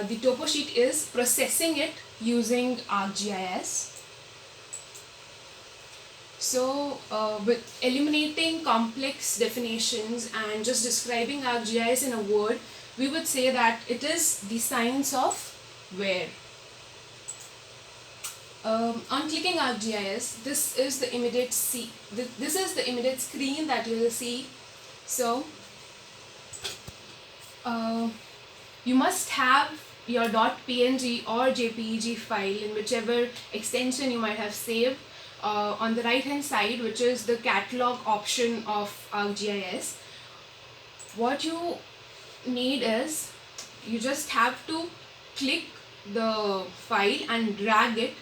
the topo sheet is processing it using ArcGIS. So with eliminating complex definitions and just describing ArcGIS in a word, we would say that it is the science of where. On clicking ArcGIS, this is the immediate screen that you will see. So you must have your .png or JPEG file in whichever extension you might have saved on the right hand side, which is the catalog option of ArcGIS. What you need is, you just have to click the file and drag it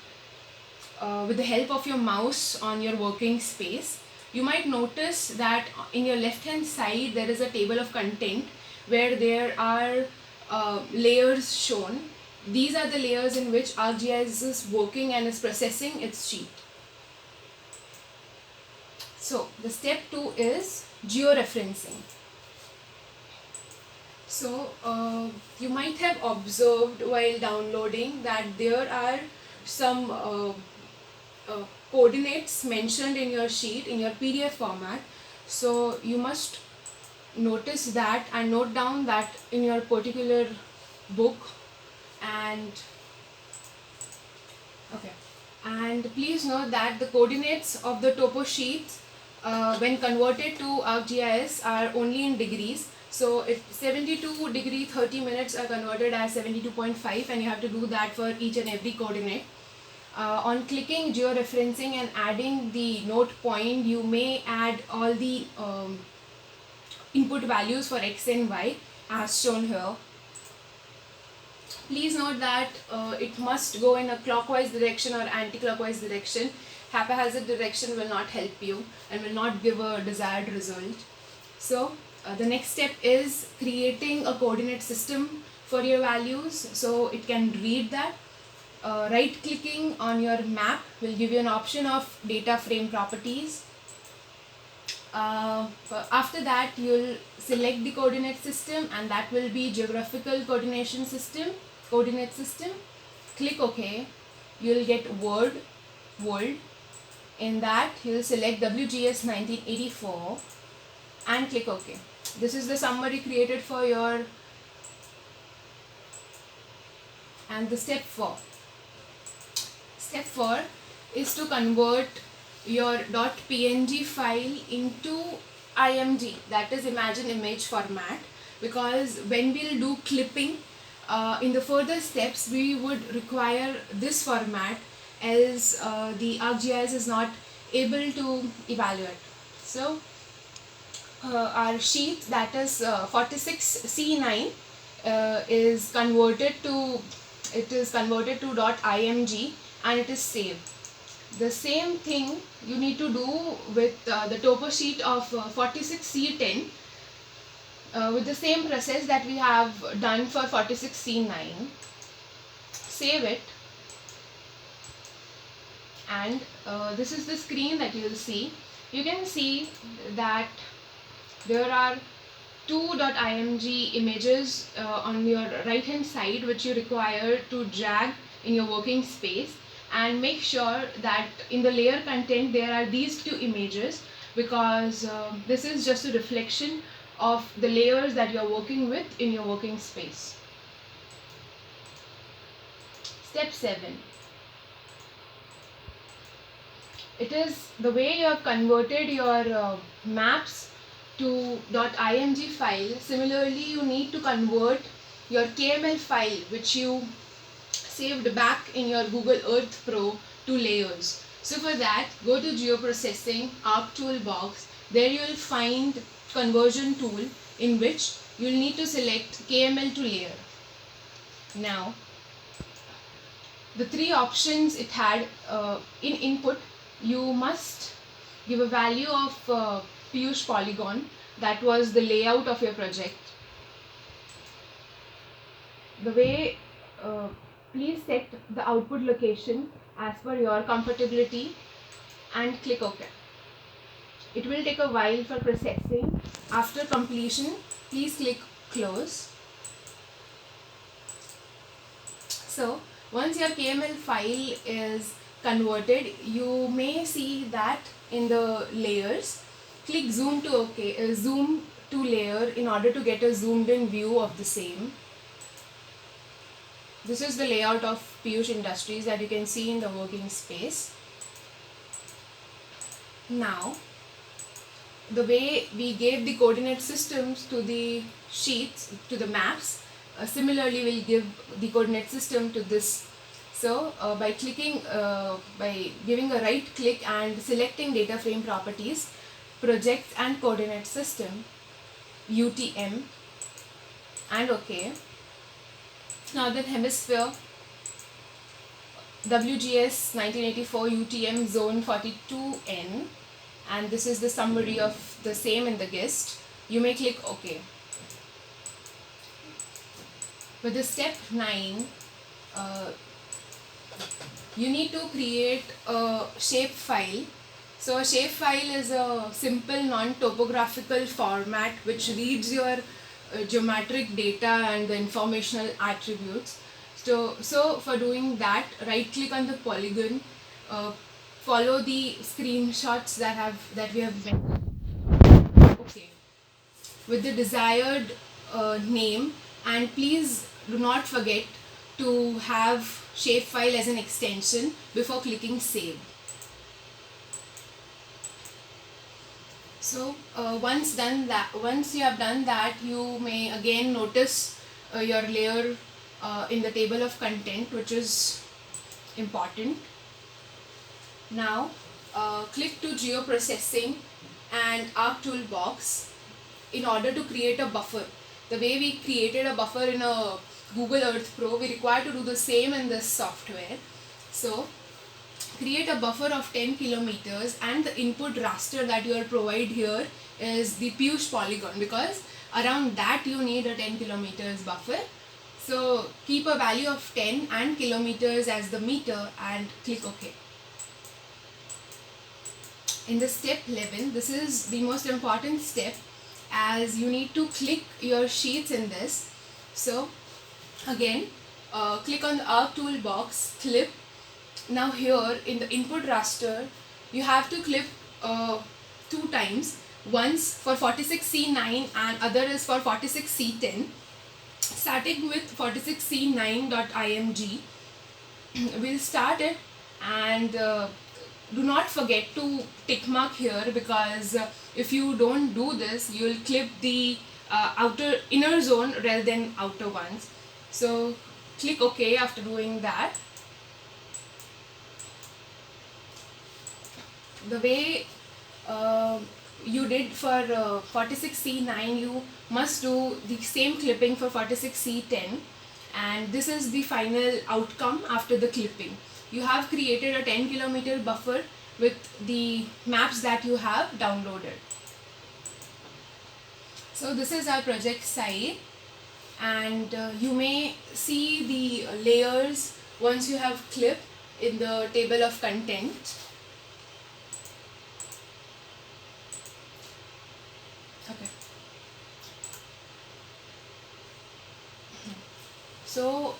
with the help of your mouse on your working space. You might notice that in your left hand side there is a table of content where there are layers shown. These are the layers in which ArcGIS is working and is processing its sheet. So the step 2 is georeferencing. So you might have observed while downloading that there are some coordinates mentioned in your sheet in your PDF format. So you must notice that and note down that in your particular book, and please note that the coordinates of the topo sheets when converted to ArcGIS are only in degrees. So if 72 degree 30 minutes are converted as 72.5, and you have to do that for each and every coordinate. On clicking georeferencing and adding the note point, you may add all the input values for x and y as shown here. Please note that it must go in a clockwise direction or anti-clockwise direction. Haphazard direction will not help you and will not give a desired result. So the next step is creating a coordinate system for your values so it can read that. Right clicking on your map will give you an option of data frame properties. After that, you'll select the coordinate system, and that will be geographical coordinate system. Click OK. You'll get world. In that, you'll select WGS 1984 and click OK. This is the summary created for your, and the step 4. Step 4 is to convert your .png file into IMG, that is imagine image format, because when we'll do clipping in the further steps we would require this format, as the ArcGIS is not able to evaluate. So our sheet, that is 46C9 is converted to .img and it is saved. The same thing you need to do with the topo sheet of 46C10 with the same process that we have done for 46C9. Save it, and this is the screen that you will see. You can see that there are two .img images on your right hand side which you require to drag in your working space, and make sure that in the layer content there are these two images, because this is just a reflection of the layers that you are working with in your working space. Step 7. It is the way you have converted your maps to .img file. Similarly, you need to convert your Kml file which you saved back in your Google Earth Pro to layers. So for that, go to Geoprocessing, Arc Toolbox. There you will find conversion tool, in which you will need to select Kml To Layer. Now, the three options it had in input, you must give a value of Piyush polygon, that was the layout of your project. The way please set the output location as per your comfortability and click OK. It will take a while for processing. After completion, please click close. So once your KML file is converted, you may see that in the layers, click zoom to layer in order to get a zoomed in view of the same. This is the layout of Piyush Industries that you can see in the working space. Now, the way we gave the coordinate systems to the sheets, to the maps, similarly we'll give the coordinate system to this. So by giving a right click and selecting data frame properties, projects and coordinate system, UTM, and OK. Northern Hemisphere, WGS 1984 UTM Zone 42N, and this is the summary of the same in the GIST. You may click OK. With the step 9, you need to create a shape file. So a shape file is a simple non-topographical format which reads your geometric data and the informational attributes. So for doing that, right click on the polygon, follow the screenshots that we have made. Okay. With the desired name, and please do not forget to have shapefile as an extension before clicking save. So once you have done that, you may again notice your layer in the table of content, which is important. Now click to Geoprocessing and Arc Toolbox in order to create a buffer. The way we created a buffer in a Google Earth Pro, we require to do the same in this software. So create a buffer of 10 kilometers, and the input raster that you are provided here is the Piyush polygon, because around that you need a 10 kilometers buffer. So keep a value of 10 and kilometers as the meter and click OK. In the step 11, this is the most important step, as you need to click your sheets in this. So again, click on the Arc Toolbox, clip. Now here in the input raster, you have to clip 2 times. Once for 46C9 and other is for 46C10. Starting with 46C9.img, we'll start it, and do not forget to tick mark here, because if you don't do this, you will clip the inner zone rather than outer ones. So click OK after doing that. The way you did for 46C9, you must do the same clipping for 46C10, and this is the final outcome after the clipping. You have created a 10 kilometer buffer with the maps that you have downloaded. So this is our project site, and you may see the layers once you have clipped in the table of content. Okay. So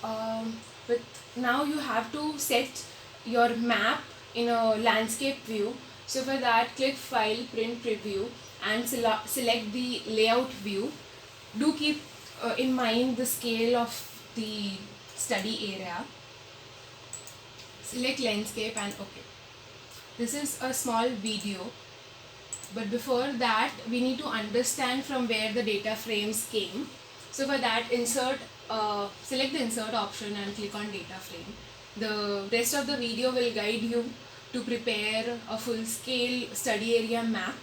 now you have to set your map in a landscape view. So for that, click File, Print Preview, and select the layout view. Do keep in mind the scale of the study area. Select landscape and OK. This is a small video. But before that, we need to understand from where the data frames came. So for that, select the insert option and click on data frame. The rest of the video will guide you to prepare a full scale study area map.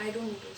I don't notice.